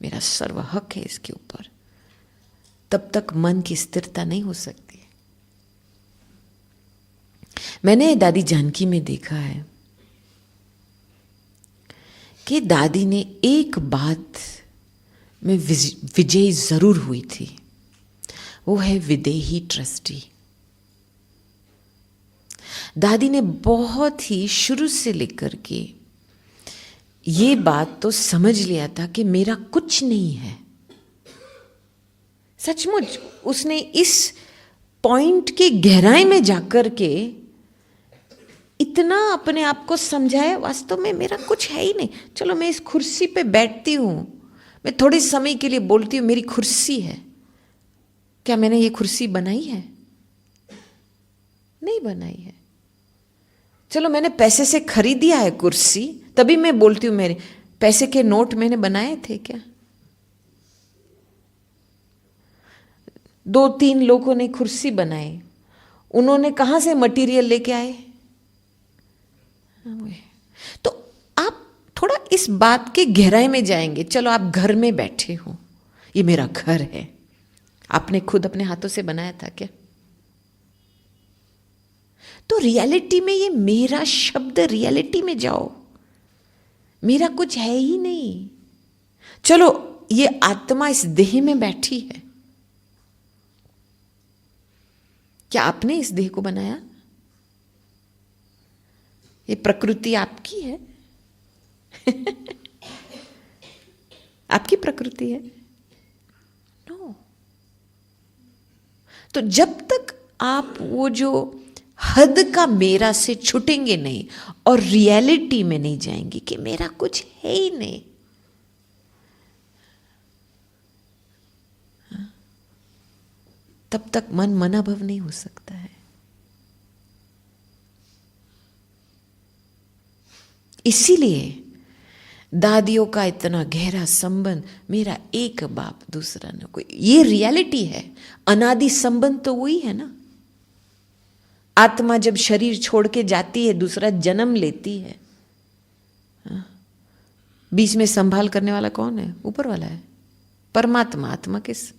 मेरा सर्व हक है इसके ऊपर, तब तक मन की स्थिरता नहीं हो सकती। मैंने दादी जानकी में देखा है कि दादी ने एक बात में विजयी जरूर हुई थी, वो है विदेही ट्रस्टी। दादी ने बहुत ही शुरू से लेकर के ये बात तो समझ लिया था कि मेरा कुछ नहीं है। सचमुच उसने इस पॉइंट के गहराई में जाकर के इतना अपने आप को समझाया, वास्तव में मेरा कुछ है ही नहीं। चलो मैं इस कुर्सी पे बैठती हूँ, मैं थोड़े समय के लिए बोलती हूँ मेरी कुर्सी है। क्या मैंने ये कुर्सी बनाई है? नहीं बनाई है। चलो मैंने पैसे से खरीदिया है कुर्सी, तभी मैं बोलती हूँ मेरे पैसे के नोट मैंने बनाए थे क्या? 2-3 लोगों ने कुर्सी बनाई, उन्होंने कहाँ से मटेरियल लेके आए? तो आप थोड़ा इस बात के गहराई में जाएंगे। चलो आप घर में बैठे हो, ये मेरा घर है, आपने खुद अपने हाथों से बनाया था क्या? तो रियलिटी में ये मेरा शब्द, रियलिटी में जाओ, मेरा कुछ है ही नहीं। चलो ये आत्मा इस देह में बैठी है, क्या आपने इस देह को बनाया? ये प्रकृति आपकी है? आपकी प्रकृति है? नो। तो जब तक आप वो जो हद का मेरा से छूटेंगे नहीं और रियलिटी में नहीं जाएंगे कि मेरा कुछ है ही नहीं, तब तक मन मनाभव नहीं हो सकता है। इसीलिए दादियों का इतना गहरा संबंध, मेरा एक बाप दूसरा न कोई, ये रियलिटी है। अनादि संबंध तो वही है ना। आत्मा जब शरीर छोड़ के जाती है, दूसरा जन्म लेती है, बीच में संभाल करने वाला कौन है? ऊपर वाला है, परमात्मा। आत्मा किस?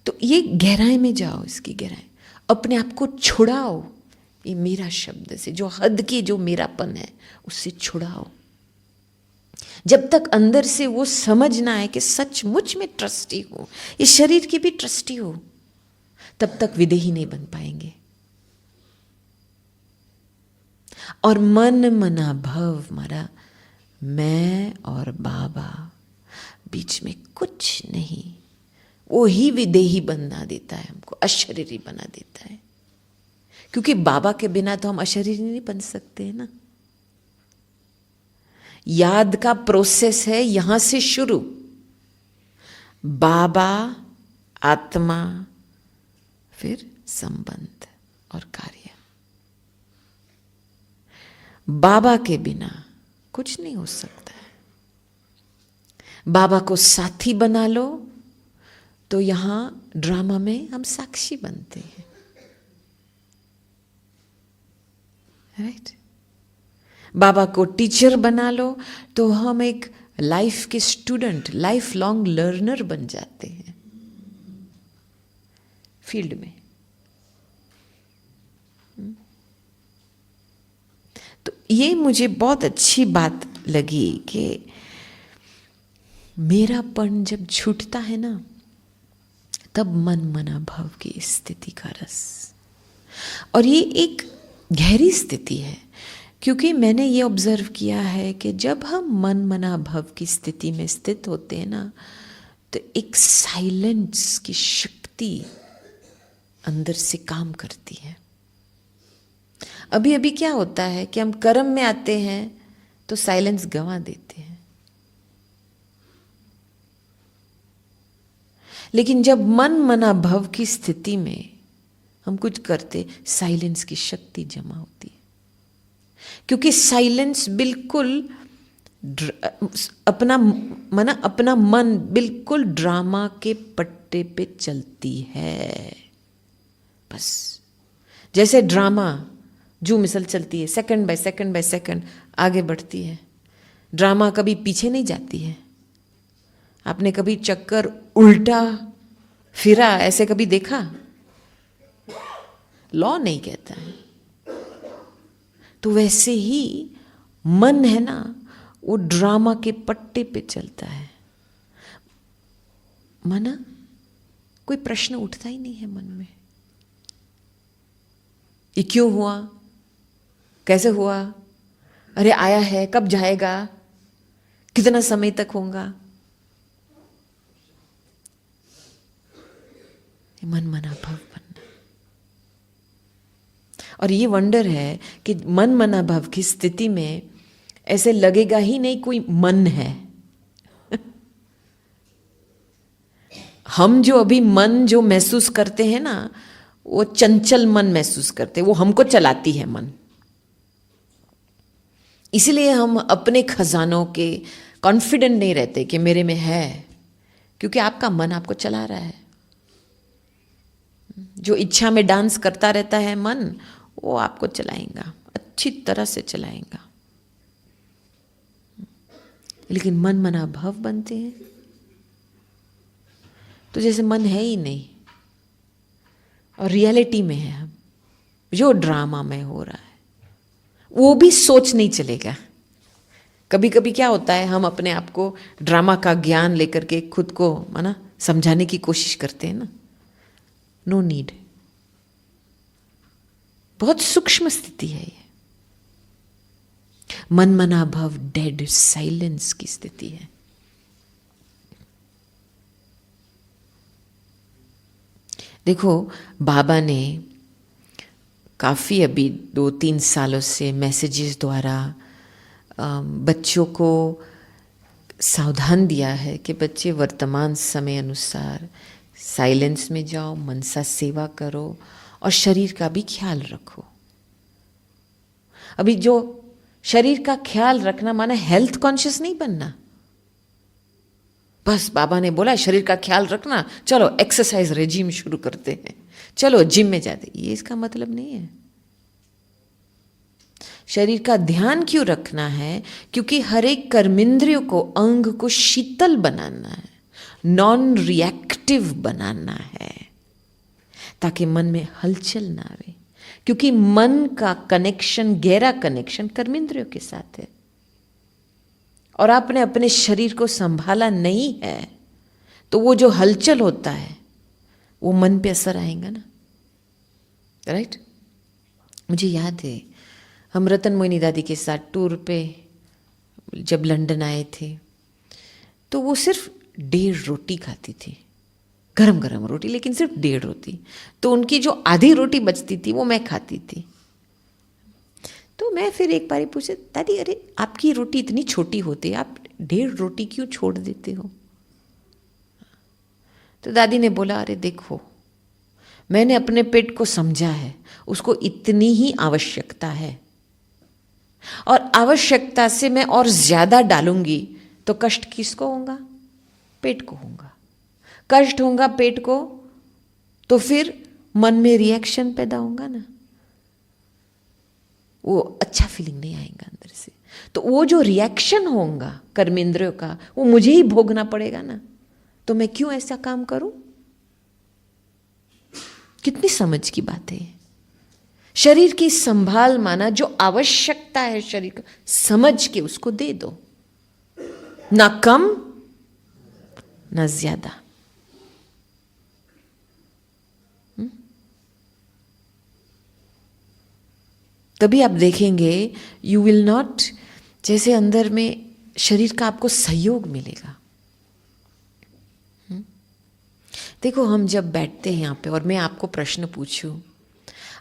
तो ये गहराई में जाओ, इसकी गहराई, अपने आप को छुड़ाओ ये मेरा शब्द से, जो हद की जो मेरापन है उससे छुड़ाओ। जब तक अंदर से वो समझ ना आए कि सचमुच में ट्रस्टी हो, इस शरीर की भी ट्रस्टी हो, तब तक विदेही नहीं बन पाएंगे। और मन मना भव मारा, मैं और बाबा बीच में कुछ नहीं, वो ही विदेही बना देता है हमको, अशरीरी बना देता है। क्योंकि बाबा के बिना तो हम अशरीरी नहीं बन सकते ना। याद का प्रोसेस है यहां से शुरू, बाबा, आत्मा, फिर संबंध और कार्य। बाबा के बिना कुछ नहीं हो सकता है। बाबा को साथी बना लो तो यहां ड्रामा में हम साक्षी बनते हैं, राइट? बाबा को टीचर बना लो तो हम एक लाइफ के स्टूडेंट, लाइफ लॉन्ग लर्नर बन जाते हैं फील्ड में। तो ये मुझे बहुत अच्छी बात लगी कि मेरापन जब छूटता है ना, तब मन मना भाव की स्थिति का रस। और ये एक गहरी स्थिति है, क्योंकि मैंने ये ऑब्जर्व किया है कि जब हम मन मना भाव की स्थिति में स्थित होते हैं ना, तो एक साइलेंस की शक्ति अंदर से काम करती है। अभी अभी क्या होता है कि हम कर्म में आते हैं तो साइलेंस गंवा देते हैं, लेकिन जब मन मना भव की स्थिति में हम कुछ करते, साइलेंस की शक्ति जमा होती है। क्योंकि साइलेंस बिल्कुल अपना मन बिल्कुल ड्रामा के पट्टे पे चलती है। बस जैसे ड्रामा जो मिसल चलती है, सेकंड बाय सेकंड आगे बढ़ती है। ड्रामा कभी पीछे नहीं जाती है। आपने कभी चक्कर उल्टा फिरा ऐसे कभी देखा? लॉ नहीं कहता है, तो वैसे ही मन है ना, वो ड्रामा के पट्टे पे चलता है। माना कोई प्रश्न उठता ही नहीं है मन में, ये क्यों हुआ, कैसे हुआ, अरे आया है, कब जाएगा, कितना समय तक होगा। मन मना भव बनना। और ये वंडर है कि मन मना भव की स्थिति में ऐसे लगेगा ही नहीं कोई मन है। हम जो अभी मन जो महसूस करते हैं ना, वो चंचल मन महसूस करते हैं, वो हमको चलाती है मन। इसलिए हम अपने खजानों के कॉन्फिडेंट नहीं रहते कि मेरे में है, क्योंकि आपका मन आपको चला रहा है। जो इच्छा में डांस करता रहता है मन, वो आपको चलाएगा, अच्छी तरह से चलाएगा। लेकिन मन मना भव बनते हैं तो जैसे मन है ही नहीं, और रियलिटी में है हम, जो ड्रामा में हो रहा है वो भी सोच नहीं चलेगा। कभी कभी क्या होता है, हम अपने आप को ड्रामा का ज्ञान लेकर के खुद को माना समझाने की कोशिश करते हैं ना, नो नीड। बहुत सूक्ष्म स्थिति है ये। मन मना भव डेड साइलेंस की स्थिति है। देखो, बाबा ने काफ़ी अभी 2-3 सालों से मैसेजेस द्वारा बच्चों को सावधान दिया है कि बच्चे वर्तमान समय अनुसार साइलेंस में जाओ, मनसा सेवा करो और शरीर का भी ख्याल रखो। अभी जो शरीर का ख्याल रखना माना हेल्थ कॉन्शियस नहीं बनना। बस बाबा ने बोला शरीर का ख्याल रखना, चलो एक्सरसाइज रेजिम शुरू करते हैं, चलो जिम में जाते, ये इसका मतलब नहीं है। शरीर का ध्यान क्यों रखना है? क्योंकि हर एक कर्मेंद्रियों को, अंग को शीतल बनाना है, नॉन रिएक्टिव बनाना है, ताकि मन में हलचल ना आवे। क्योंकि मन का कनेक्शन, गहरा कनेक्शन कर्मेंद्रियों के साथ है, और आपने अपने शरीर को संभाला नहीं है तो वो जो हलचल होता है वो मन पे असर आएगा ना, राइट? मुझे याद है हम रतन मोहिनी दादी के साथ टूर पे जब लंदन आए थे, तो वो सिर्फ 1.5 रोटी खाती थी, गरम गरम रोटी, लेकिन सिर्फ 1.5 रोटी। तो उनकी जो आधी रोटी बचती थी वो मैं खाती थी। तो मैं फिर एक बारी पूछे, दादी अरे आपकी रोटी इतनी छोटी होती है, आप 1.5 रोटी क्यों छोड़ देते हो? तो दादी ने बोला, अरे देखो, मैंने अपने पेट को समझा है, उसको इतनी ही आवश्यकता है, और आवश्यकता से मैं और ज्यादा डालूंगी तो कष्ट किसको होगा? पेट को होगा। कष्ट होगा पेट को तो फिर मन में रिएक्शन पैदा होगा ना, वो अच्छा फीलिंग नहीं आएगा अंदर से। तो वो जो रिएक्शन होगा कर्मेंद्रियों का, वो मुझे ही भोगना पड़ेगा ना, तो मैं क्यों ऐसा काम करूं? कितनी समझ की बात है। शरीर की संभाल माना, जो आवश्यकता है शरीर का, समझ के उसको दे दो, ना कम ना ज्यादा। तभी आप देखेंगे यू विल नॉट, जैसे अंदर में शरीर का आपको सहयोग मिलेगा। देखो, हम जब बैठते हैं यहाँ पे और मैं आपको प्रश्न पूछूं,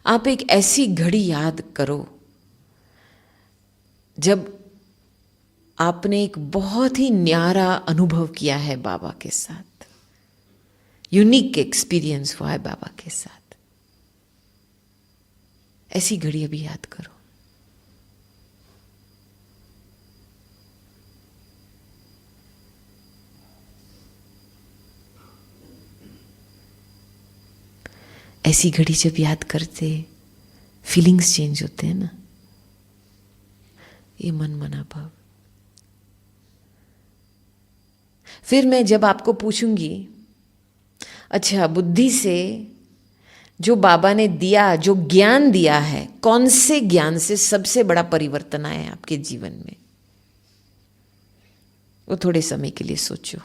आप एक ऐसी घड़ी याद करो जब आपने एक बहुत ही न्यारा अनुभव किया है बाबा के साथ, यूनिक एक्सपीरियंस हुआ है बाबा के साथ। ऐसी घड़ी अभी याद करो। ऐसी घड़ी जब याद करते, फीलिंग्स चेंज होते हैं ना, ये मन मना भाव। फिर मैं जब आपको पूछूंगी, अच्छा बुद्धि से जो बाबा ने दिया, जो ज्ञान दिया है, कौन से ज्ञान से सबसे बड़ा परिवर्तन आया है आपके जीवन में, वो थोड़े समय के लिए सोचो।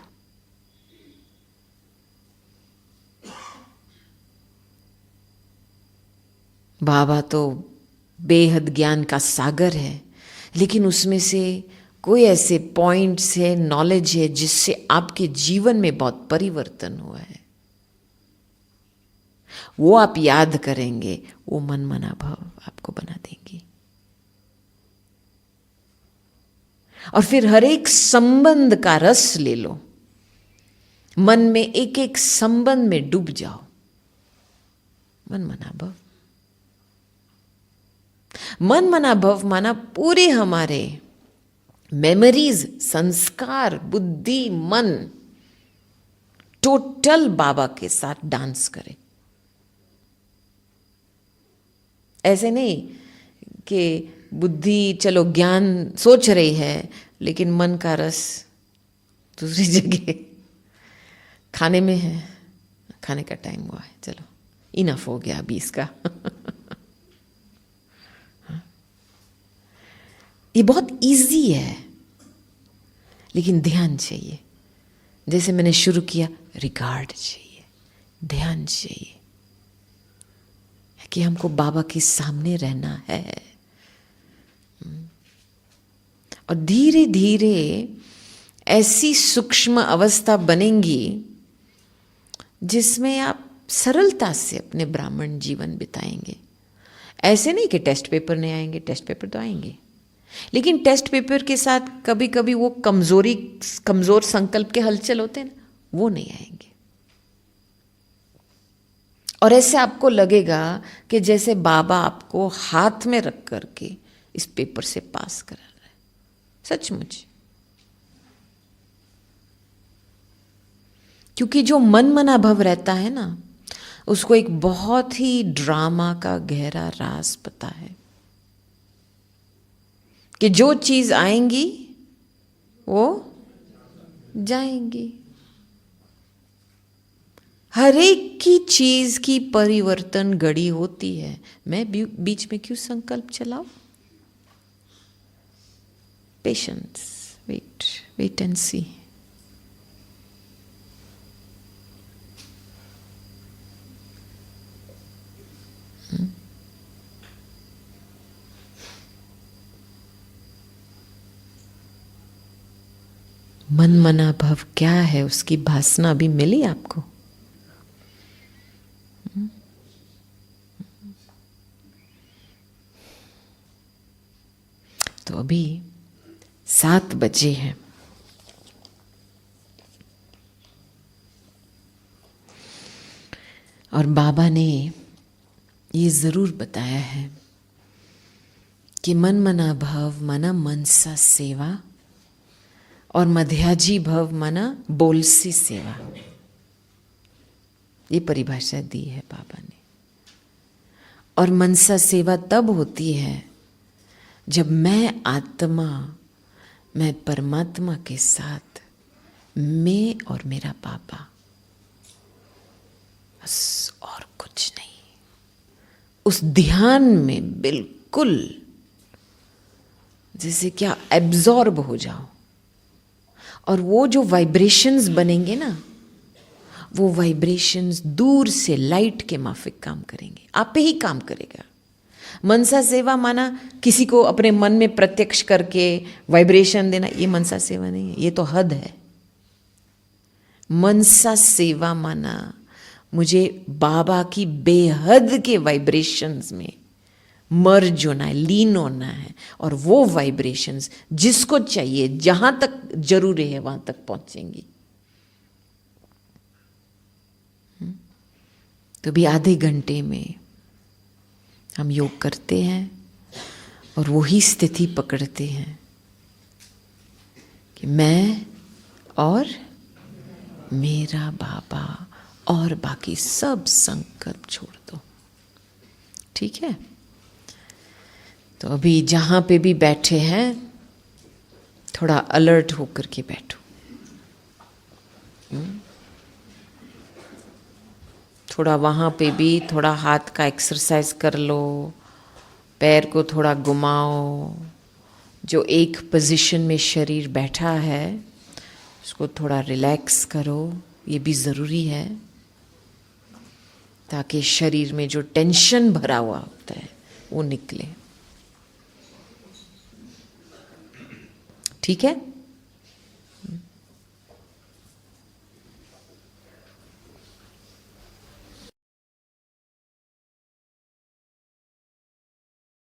बाबा तो बेहद ज्ञान का सागर है, लेकिन उसमें से कोई ऐसे पॉइंट्स है, नॉलेज है जिससे आपके जीवन में बहुत परिवर्तन हुआ है, वो आप याद करेंगे, वो मन मना भाव आपको बना देंगे। और फिर हर एक संबंध का रस ले लो, मन में एक एक संबंध में डूब जाओ, मन मना भाव। मन मना भव माना पूरे हमारे मेमोरीज, संस्कार, बुद्धि, मन टोटल बाबा के साथ डांस करे। ऐसे नहीं कि बुद्धि चलो ज्ञान सोच रही है, लेकिन मन का रस दूसरी जगह खाने में है, खाने का टाइम हुआ है, चलो इनफ हो गया अभी इसका। ये बहुत इजी है, लेकिन ध्यान चाहिए। जैसे मैंने शुरू किया, रिगार्ड चाहिए, ध्यान चाहिए कि हमको बाबा के सामने रहना है। और धीरे धीरे ऐसी सूक्ष्म अवस्था बनेंगी जिसमें आप सरलता से अपने ब्राह्मण जीवन बिताएंगे। ऐसे नहीं कि टेस्ट पेपर नहीं आएंगे, टेस्ट पेपर तो आएंगे, लेकिन टेस्ट पेपर के साथ कभी कभी वो कमजोर संकल्प के हलचल होते हैं ना, वो नहीं आएंगे। और ऐसे आपको लगेगा कि जैसे बाबा आपको हाथ में रख करके इस पेपर से पास करा रहा है, सचमुच। क्योंकि जो मन मना भव रहता है ना, उसको एक बहुत ही ड्रामा का गहरा राज पता है कि जो चीज आएंगी वो जाएंगी। हर एक की चीज की परिवर्तन घड़ी होती है। मैं बीच में क्यों संकल्प चलाऊं? पेशेंस, वेट एंड सी। मन मना भव क्या है, उसकी भासना अभी मिली आपको? तो अभी 7 बजे हैं। और बाबा ने ये जरूर बताया है कि मन मना भव माना मनसा सेवा, और मध्याजी भव माना बोलसी सेवा। ये परिभाषा दी है बाबा ने। और मनसा सेवा तब होती है जब मैं आत्मा, मैं परमात्मा के साथ, मैं और मेरा बाबा, बस और कुछ नहीं, उस ध्यान में बिल्कुल जैसे क्या एब्जॉर्ब हो जाओ। और वो जो वाइब्रेशंस बनेंगे ना, वो वाइब्रेशंस दूर से लाइट के माफिक काम करेंगे, आप पे ही काम करेगा। मनसा सेवा माना किसी को अपने मन में प्रत्यक्ष करके वाइब्रेशन देना, ये मनसा सेवा नहीं है, ये तो हद है। मनसा सेवा माना मुझे बाबा की बेहद के वाइब्रेशंस में मर्ज होना है, लीन होना है, और वो वाइब्रेशंस जिसको चाहिए, जहां तक जरूरी है वहां तक पहुंचेंगी। तो भी आधे घंटे में हम योग करते हैं और वही स्थिति पकड़ते हैं कि मैं और मेरा बाबा, और बाकी सब संकल्प छोड़ दो। ठीक है? तो अभी जहां पे भी बैठे हैं थोड़ा अलर्ट होकर के बैठो। थोड़ा वहाँ पे भी थोड़ा हाथ का एक्सरसाइज कर लो, पैर को थोड़ा घुमाओ, जो एक पोजीशन में शरीर बैठा है उसको थोड़ा रिलैक्स करो, ये भी ज़रूरी है ताकि शरीर में जो टेंशन भरा हुआ होता है वो निकले। ठीक है?